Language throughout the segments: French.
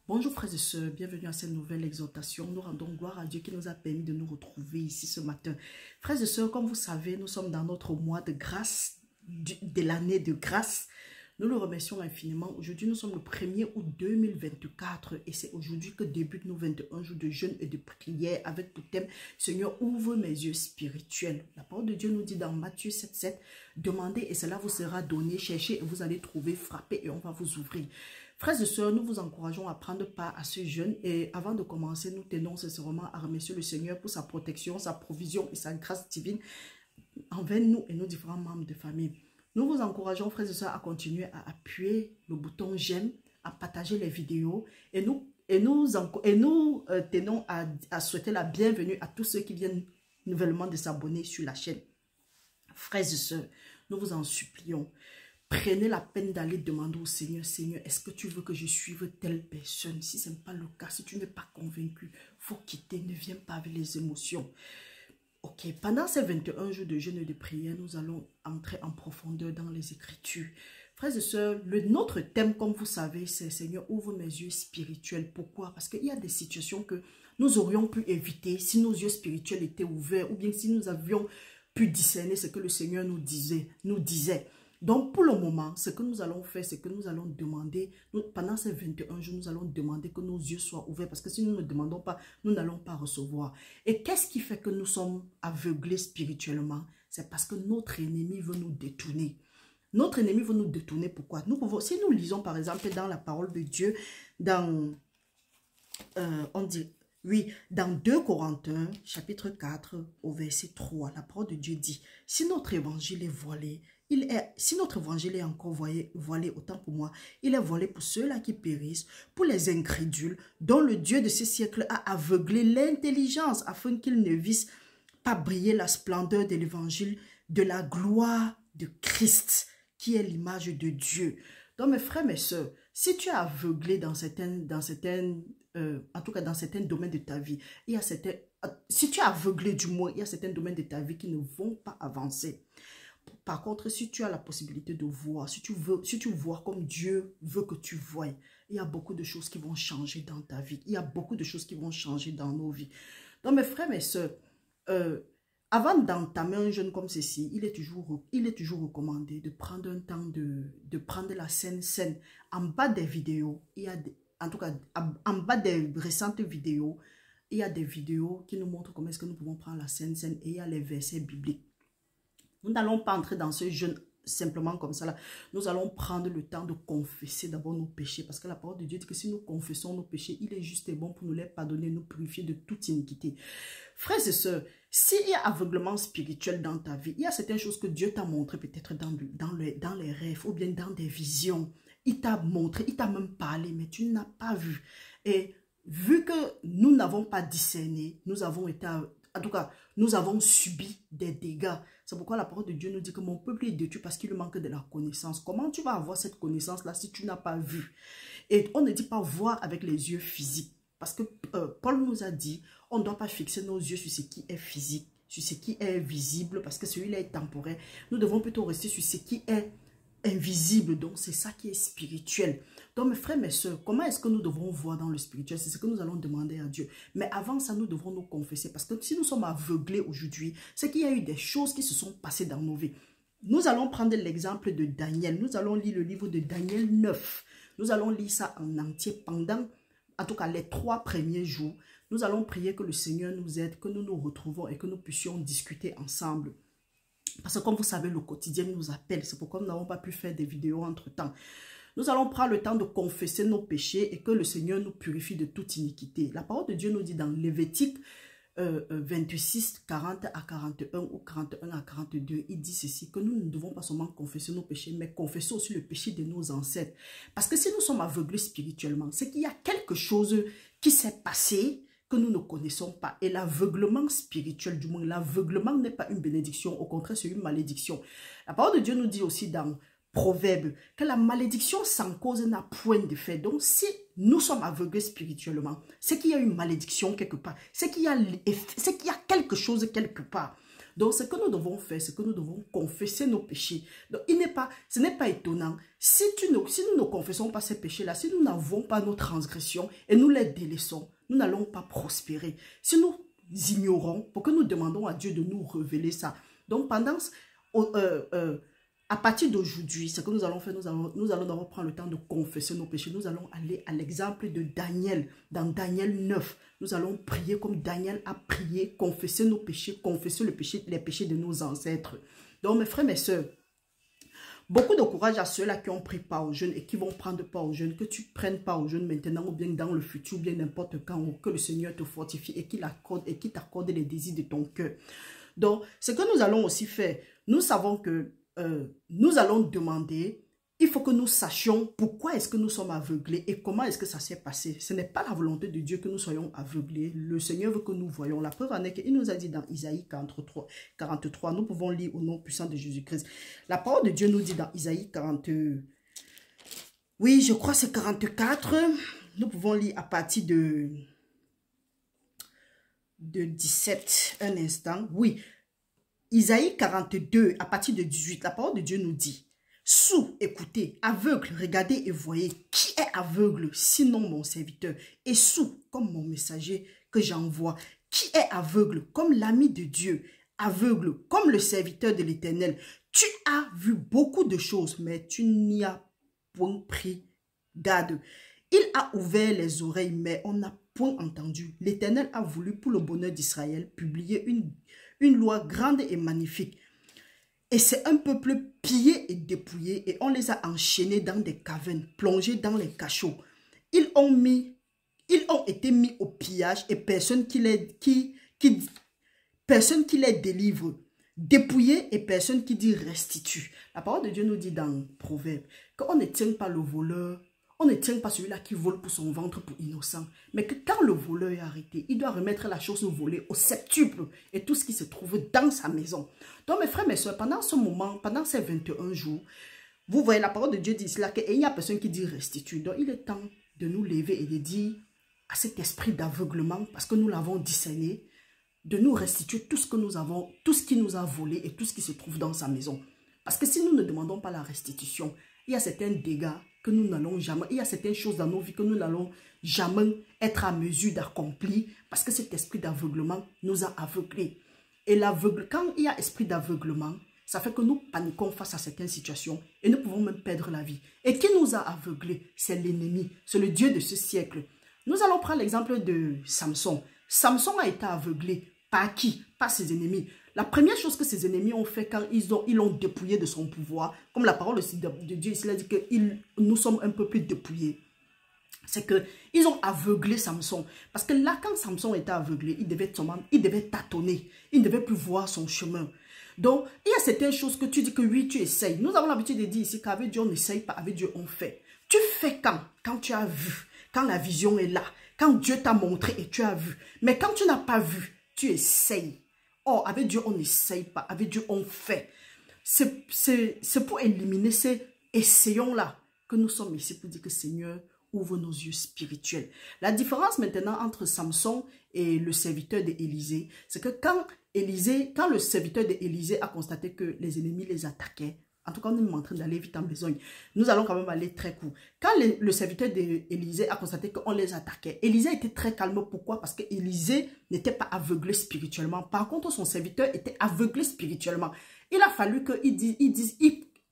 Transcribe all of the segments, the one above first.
Bonjour frères et sœurs, bienvenue à cette nouvelle exhortation. Nous rendons gloire à Dieu qui nous a permis de nous retrouver ici ce matin. Frères et sœurs, comme vous savez, nous sommes dans notre mois de grâce, de l'année de grâce. Nous le remercions infiniment. Aujourd'hui, nous sommes le 1er août 2024 et c'est aujourd'hui que débutent nos 21 jours de jeûne et de prière avec pour thème « Seigneur, ouvre mes yeux spirituels ». La parole de Dieu nous dit dans Matthieu 7,7 « Demandez et cela vous sera donné, cherchez et vous allez trouver, frappez et on va vous ouvrir ». Frères et sœurs, nous vous encourageons à prendre part à ce jeûne et avant de commencer, nous tenons sincèrement à remercier le Seigneur pour sa protection, sa provision et sa grâce divine envers nous et nos différents membres de famille. Nous vous encourageons, frères et sœurs, à continuer à appuyer le bouton j'aime, à partager les vidéos et nous tenons à souhaiter la bienvenue à tous ceux qui viennent nouvellement de s'abonner sur la chaîne. Frères et sœurs, nous vous en supplions. Prenez la peine d'aller demander au Seigneur, Seigneur, est-ce que tu veux que je suive telle personne? Si ce n'est pas le cas, si tu n'es pas convaincu, il faut quitter, ne viens pas avec les émotions. Ok, pendant ces 21 jours de jeûne et de prière, nous allons entrer en profondeur dans les Écritures. Frères et sœurs, notre thème, comme vous savez, c'est Seigneur, ouvre mes yeux spirituels. Pourquoi? Parce qu'il y a des situations que nous aurions pu éviter si nos yeux spirituels étaient ouverts ou bien si nous avions pu discerner ce que le Seigneur nous disait. Donc, pour le moment, ce que nous allons faire, c'est que nous allons demander, pendant ces 21 jours, nous allons demander que nos yeux soient ouverts parce que si nous ne demandons pas, nous n'allons pas recevoir. Et qu'est-ce qui fait que nous sommes aveuglés spirituellement? C'est parce que notre ennemi veut nous détourner. Notre ennemi veut nous détourner. Pourquoi? Si nous lisons, par exemple, dans la parole de Dieu, dans 2 Corinthiens, chapitre 4, au verset 3, la parole de Dieu dit, si notre évangile est voilé, si notre évangile est encore voilé, autant pour moi, il est voilé pour ceux-là qui périssent, pour les incrédules, dont le Dieu de ce siècle a aveuglé l'intelligence, afin qu'ils ne vissent pas briller la splendeur de l'évangile, de la gloire de Christ, qui est l'image de Dieu. Donc mes frères, mes sœurs, si tu es aveuglé en tout cas dans certains domaines de ta vie, si tu es aveuglé du moins, il y a certains domaines de ta vie qui ne vont pas avancer. Par contre, si tu as la possibilité de voir, si tu vois comme Dieu veut que tu voies, il y a beaucoup de choses qui vont changer dans ta vie. Il y a beaucoup de choses qui vont changer dans nos vies. Donc, mes frères, mes sœurs, avant d'entamer un jeûne comme ceci, il est toujours recommandé de prendre un temps de prendre la Sainte Seine. En bas des vidéos, en tout cas, en bas des récentes vidéos, il y a des vidéos qui nous montrent comment est-ce que nous pouvons prendre la Sainte Seine et il y a les versets bibliques. Nous n'allons pas entrer dans ce jeûne simplement comme ça. Là. Nous allons prendre le temps de confesser d'abord nos péchés. Parce que la parole de Dieu dit que si nous confessons nos péchés, il est juste et bon pour nous les pardonner, nous purifier de toute iniquité. Frères et sœurs, s'il y a aveuglement spirituel dans ta vie, il y a certaines choses que Dieu t'a montré peut-être dans les rêves ou bien dans des visions. Il t'a montré, il t'a même parlé, mais tu n'as pas vu. Et vu que nous n'avons pas discerné, nous avons été... En tout cas, nous avons subi des dégâts. C'est pourquoi la parole de Dieu nous dit que mon peuple est détruit parce qu'il lui manque de la connaissance. Comment tu vas avoir cette connaissance-là si tu n'as pas vu? Et on ne dit pas voir avec les yeux physiques. Parce que Paul nous a dit, on ne doit pas fixer nos yeux sur ce qui est physique, sur ce qui est visible, parce que celui-là est temporaire. Nous devons plutôt rester sur ce qui est invisible. Donc, c'est ça qui est spirituel. Donc, mes frères, mes soeurs, comment est-ce que nous devons voir dans le spirituel? C'est ce que nous allons demander à Dieu. Mais avant ça, nous devons nous confesser. Parce que si nous sommes aveuglés aujourd'hui, c'est qu'il y a eu des choses qui se sont passées dans nos vies. Nous allons prendre l'exemple de Daniel. Nous allons lire le livre de Daniel 9. Nous allons lire ça en entier pendant, en tout cas, les 3 premiers jours. Nous allons prier que le Seigneur nous aide, que nous nous retrouvons et que nous puissions discuter ensemble. Parce que comme vous savez, le quotidien nous appelle. C'est pourquoi nous n'avons pas pu faire des vidéos entre-temps. Nous allons prendre le temps de confesser nos péchés et que le Seigneur nous purifie de toute iniquité. La parole de Dieu nous dit dans Lévitique 26, 40 à 41 ou 41 à 42, il dit ceci, que nous ne devons pas seulement confesser nos péchés, mais confesser aussi le péché de nos ancêtres. Parce que si nous sommes aveuglés spirituellement, c'est qu'il y a quelque chose qui s'est passé que nous ne connaissons pas. Et l'aveuglement spirituel, du moins, l'aveuglement n'est pas une bénédiction, au contraire, c'est une malédiction. La parole de Dieu nous dit aussi dans Proverbe que la malédiction sans cause n'a point de fait. Donc, si nous sommes aveuglés spirituellement, c'est qu'il y a une malédiction quelque part, c'est qu'il y a quelque chose quelque part. Donc, ce que nous devons faire, c'est que nous devons confesser nos péchés. Donc, ce n'est pas étonnant. Si nous ne confessons pas ces péchés-là, si nous n'avons pas nos transgressions et nous les délaissons, nous n'allons pas prospérer. Si nous ignorons, pour que nous demandons à Dieu de nous révéler ça. Donc, à partir d'aujourd'hui, ce que nous allons faire, nous allons d'abord prendre le temps de confesser nos péchés. Nous allons aller à l'exemple de Daniel. Dans Daniel 9, nous allons prier comme Daniel a prié, confesser nos péchés, confesser les péchés de nos ancêtres. Donc, mes frères, mes soeurs, beaucoup de courage à ceux-là qui ont pris part au jeûne et qui vont prendre part au jeûne. Que tu prennes part au jeûne maintenant ou bien dans le futur ou bien n'importe quand. Que le Seigneur te fortifie et qu'il t'accorde les désirs de ton cœur. Donc, ce que nous allons aussi faire, nous savons que nous allons demander, il faut que nous sachions pourquoi est-ce que nous sommes aveuglés et comment est-ce que ça s'est passé. Ce n'est pas la volonté de Dieu que nous soyons aveuglés. Le Seigneur veut que nous voyons. La preuve en est qu'il nous a dit dans Isaïe 43, nous pouvons lire au nom puissant de Jésus-Christ. La parole de Dieu nous dit dans Isaïe 40, oui, je crois que c'est 44. Nous pouvons lire à partir de 17, un instant. Oui, Isaïe 42, à partir de 18, la parole de Dieu nous dit, sourds, écoutez, aveugles, regardez et voyez, qui est aveugle, sinon mon serviteur, et sourd, comme mon messager que j'envoie, qui est aveugle, comme l'ami de Dieu, aveugle, comme le serviteur de l'Éternel. Tu as vu beaucoup de choses, mais tu n'y as point pris garde. Il a ouvert les oreilles, mais on n'a point entendu. L'Éternel a voulu, pour le bonheur d'Israël, publier une loi grande et magnifique. Et c'est un peuple pillé et dépouillé, et on les a enchaînés dans des cavernes, plongés dans les cachots. Ils ont été mis au pillage et personne qui les délivre. Dépouillés et personne qui dit restitue. La parole de Dieu nous dit dans Proverbe qu'on ne tient pas le voleur. On ne tient pas celui-là qui vole pour son ventre pour innocent. Mais que quand le voleur est arrêté, il doit remettre la chose volée au septuple et tout ce qui se trouve dans sa maison. Donc mes frères, mes soeurs, pendant ce moment, pendant ces 21 jours, vous voyez la parole de Dieu dit cela, qu'il n'y a personne qui dit restitue. Donc il est temps de nous lever et de dire à cet esprit d'aveuglement, parce que nous l'avons discerné, de nous restituer tout ce que nous avons, tout ce qui nous a volé et tout ce qui se trouve dans sa maison. Parce que si nous ne demandons pas la restitution, il y a certains dégâts que nous n'allons jamais, il y a certaines choses dans nos vies que nous n'allons jamais être à mesure d'accomplir parce que cet esprit d'aveuglement nous a aveuglés. Et quand il y a esprit d'aveuglement, ça fait que nous paniquons face à certaines situations et nous pouvons même perdre la vie. Et qui nous a aveuglés? C'est l'ennemi, c'est le Dieu de ce siècle. Nous allons prendre l'exemple de Samson. Samson a été aveuglé par qui? Par ses ennemis. La première chose que ses ennemis ont fait quand ils l'ont dépouillé de son pouvoir, comme la parole de Dieu ici a dit que nous sommes un peu plus dépouillés, c'est qu'ils ont aveuglé Samson. Parce que là, quand Samson était aveuglé, il devait tâtonner, il ne devait plus voir son chemin. Donc, il y a certaines choses que tu dis que oui, tu essayes. Nous avons l'habitude de dire ici qu'avec Dieu, on n'essaye pas, avec Dieu, on fait. Tu fais quand tu as vu, quand la vision est là, quand Dieu t'a montré et tu as vu. Mais quand tu n'as pas vu, tu essayes. Oh, avec Dieu, on n'essaye pas. Avec Dieu, on fait. C'est pour éliminer ces essayons-là que nous sommes ici pour dire que Seigneur, ouvre nos yeux spirituels. La différence maintenant entre Samson et le serviteur d'Élisée, c'est que quand le serviteur d'Élisée a constaté que les ennemis les attaquaient, en tout cas, on est en train d'aller vite en besogne. Nous allons quand même aller très court. Quand le serviteur d'Élisée a constaté qu'on les attaquait, Élisée était très calme. Pourquoi? Parce que Élisée n'était pas aveuglé spirituellement. Par contre, son serviteur était aveuglé spirituellement. Il a fallu qu'il dise,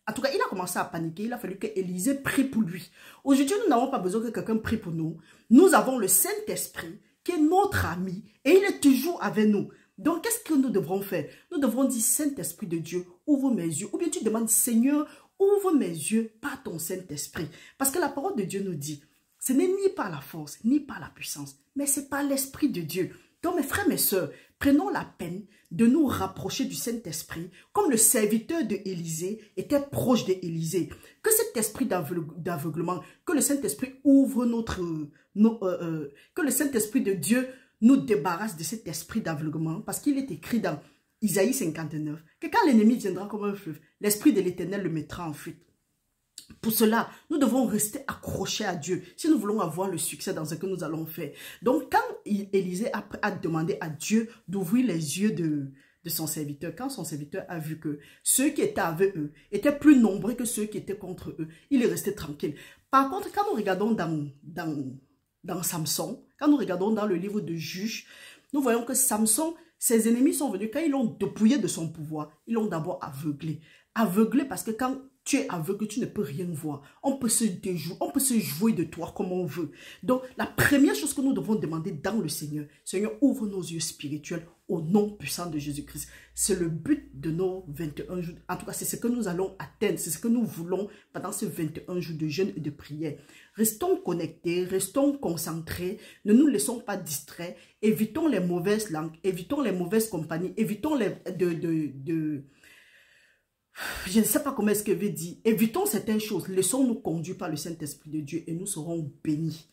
en tout cas, il a commencé à paniquer. Il a fallu que Élisée prie pour lui. Aujourd'hui, nous n'avons pas besoin que quelqu'un prie pour nous. Nous avons le Saint-Esprit qui est notre ami et il est toujours avec nous. Donc, qu'est-ce que nous devrons faire? Nous devrons dire, Saint-Esprit de Dieu, ouvre mes yeux. Ou bien tu demandes, Seigneur, ouvre mes yeux par ton Saint-Esprit. Parce que la parole de Dieu nous dit, ce n'est ni par la force, ni par la puissance, mais c'est par l'Esprit de Dieu. Donc, mes frères, mes sœurs, prenons la peine de nous rapprocher du Saint-Esprit, comme le serviteur d'Élisée était proche d'Élisée. Que cet esprit d'aveuglement, que le Saint-Esprit ouvre que le Saint-Esprit de Dieu nous débarrasse de cet esprit d'aveuglement, parce qu'il est écrit dans Isaïe 59, que quand l'ennemi viendra comme un fleuve, l'Esprit de l'Éternel le mettra en fuite. Pour cela, nous devons rester accrochés à Dieu si nous voulons avoir le succès dans ce que nous allons faire. Donc, quand Élisée a demandé à Dieu d'ouvrir les yeux de de son serviteur. Quand son serviteur a vu que ceux qui étaient avec eux étaient plus nombreux que ceux qui étaient contre eux, il est resté tranquille. Par contre, quand nous regardons dans Samson, quand nous regardons dans le livre de Juges, nous voyons que Samson, ses ennemis sont venus, quand ils l'ont dépouillé de son pouvoir, ils l'ont d'abord aveuglé. Aveuglé parce que quand tu es aveugle, tu ne peux rien voir. On peut se déjouer, on peut se jouer de toi comme on veut. Donc, la première chose que nous devons demander dans le Seigneur, Seigneur, ouvre nos yeux spirituels au nom puissant de Jésus-Christ. C'est le but de nos 21 jours. En tout cas, c'est ce que nous allons atteindre. C'est ce que nous voulons pendant ces 21 jours de jeûne et de prière. Restons connectés, restons concentrés. Ne nous laissons pas distraits. Évitons les mauvaises langues, évitons les mauvaises compagnies, évitons je ne sais pas comment est-ce que veut dire. Évitons certaines choses. Laissons-nous conduire par le Saint-Esprit de Dieu et nous serons bénis.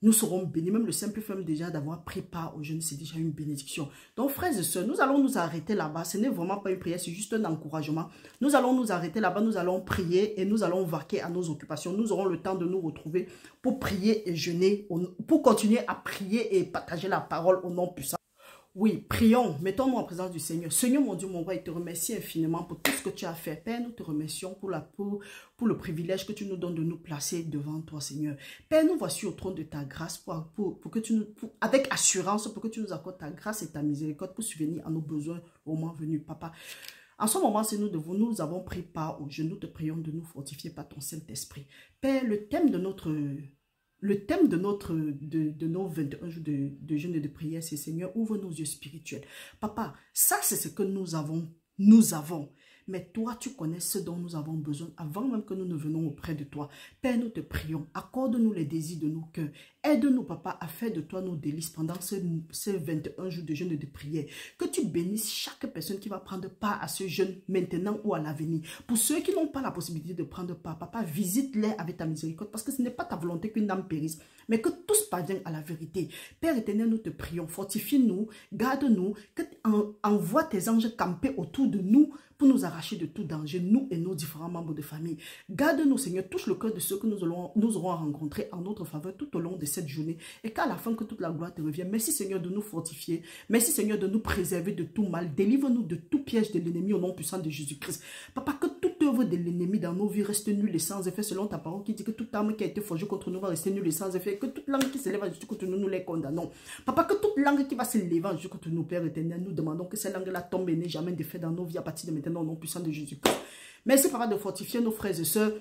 Nous serons bénis. Même le simple fait déjà d'avoir pris part au jeûne, c'est déjà une bénédiction. Donc, frères et sœurs, nous allons nous arrêter là-bas. Ce n'est vraiment pas une prière, c'est juste un encouragement. Nous allons nous arrêter là-bas, nous allons prier et nous allons vaquer à nos occupations. Nous aurons le temps de nous retrouver pour prier et jeûner, pour continuer à prier et partager la parole au nom puissant. Oui, prions, mettons-nous en présence du Seigneur. Seigneur, mon Dieu, mon roi, il te remercie infiniment pour tout ce que tu as fait. Père, nous te remercions pour le privilège que tu nous donnes de nous placer devant toi, Seigneur. Père, nous voici au trône de ta grâce pour que tu nous, avec assurance, pour que tu nous accordes ta grâce et ta miséricorde pour subvenir à nos besoins au moment venu, Papa. En ce moment, si nous avons pris part au jeûne, nous te prions de nous fortifier par ton Saint-Esprit. Père, le thème de nos 21 jours de jeûne et de prière, c'est Seigneur, ouvre nos yeux spirituels. Papa, ça c'est ce que nous avons. Mais toi, tu connais ce dont nous avons besoin avant même que nous ne venons auprès de toi. Père, nous te prions, accorde-nous les désirs de nos cœurs. Aide-nous, Papa, à faire de toi nos délices pendant ces 21 jours de jeûne et de prière. Que tu bénisses chaque personne qui va prendre part à ce jeûne maintenant ou à l'avenir. Pour ceux qui n'ont pas la possibilité de prendre part, Papa, visite-les avec ta miséricorde parce que ce n'est pas ta volonté qu'une âme périsse, mais que tous parviennent à la vérité. Père éternel, nous te prions, fortifie-nous, garde-nous, envoie tes anges camper autour de nous pour nous arracher de tout danger, nous et nos différents membres de famille. Garde-nous, Seigneur, touche le cœur de ceux que nous aurons rencontrés en notre faveur tout au long de cette journée et qu'à la fin, que toute la gloire te revienne. Merci, Seigneur, de nous fortifier. Merci, Seigneur, de nous préserver de tout mal. Délivre-nous de tout piège de l'ennemi au nom puissant de Jésus-Christ. Papa, que toute œuvre de l'ennemi dans nos vies reste nulle et sans effet selon ta parole qui dit que toute arme qui a été forgée contre nous va rester nulle et sans effet et que toute langue qui s'élève contre nous, nous les condamnons. Papa, que toute langue qui va se lever contre nous, Père éternel, nous demandons que cette langue-là tombe et n'ait jamais d'effet dans nos vies à partir de maintenant au nom puissant de Jésus-Christ. Merci, Papa, de fortifier nos frères et sœurs.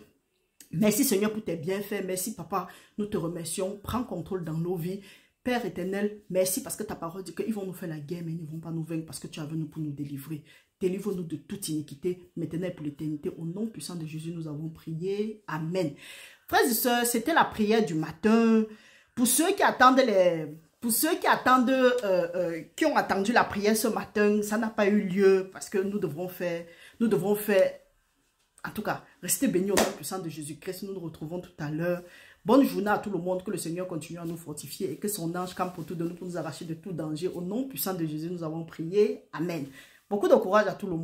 Merci, Seigneur, pour tes bienfaits. Merci, Papa. Nous te remercions. Prends contrôle dans nos vies. Père éternel, merci parce que ta parole dit qu'ils vont nous faire la guerre, mais ils ne vont pas nous vaincre parce que tu es venu pour nous délivrer. Délivre-nous de toute iniquité, maintenant et pour l'éternité. Au nom puissant de Jésus, nous avons prié. Amen. Frères et sœurs, c'était la prière du matin. Pour ceux qui attendent qui ont attendu la prière ce matin, ça n'a pas eu lieu parce que nous devrons faire, en tout cas, restez bénis au nom puissant de Jésus-Christ. Nous nous retrouvons tout à l'heure. Bonne journée à tout le monde, que le Seigneur continue à nous fortifier et que son ange campe autour de nous pour nous arracher de tout danger. Au nom puissant de Jésus, nous avons prié. Amen. Beaucoup de courage à tout le monde.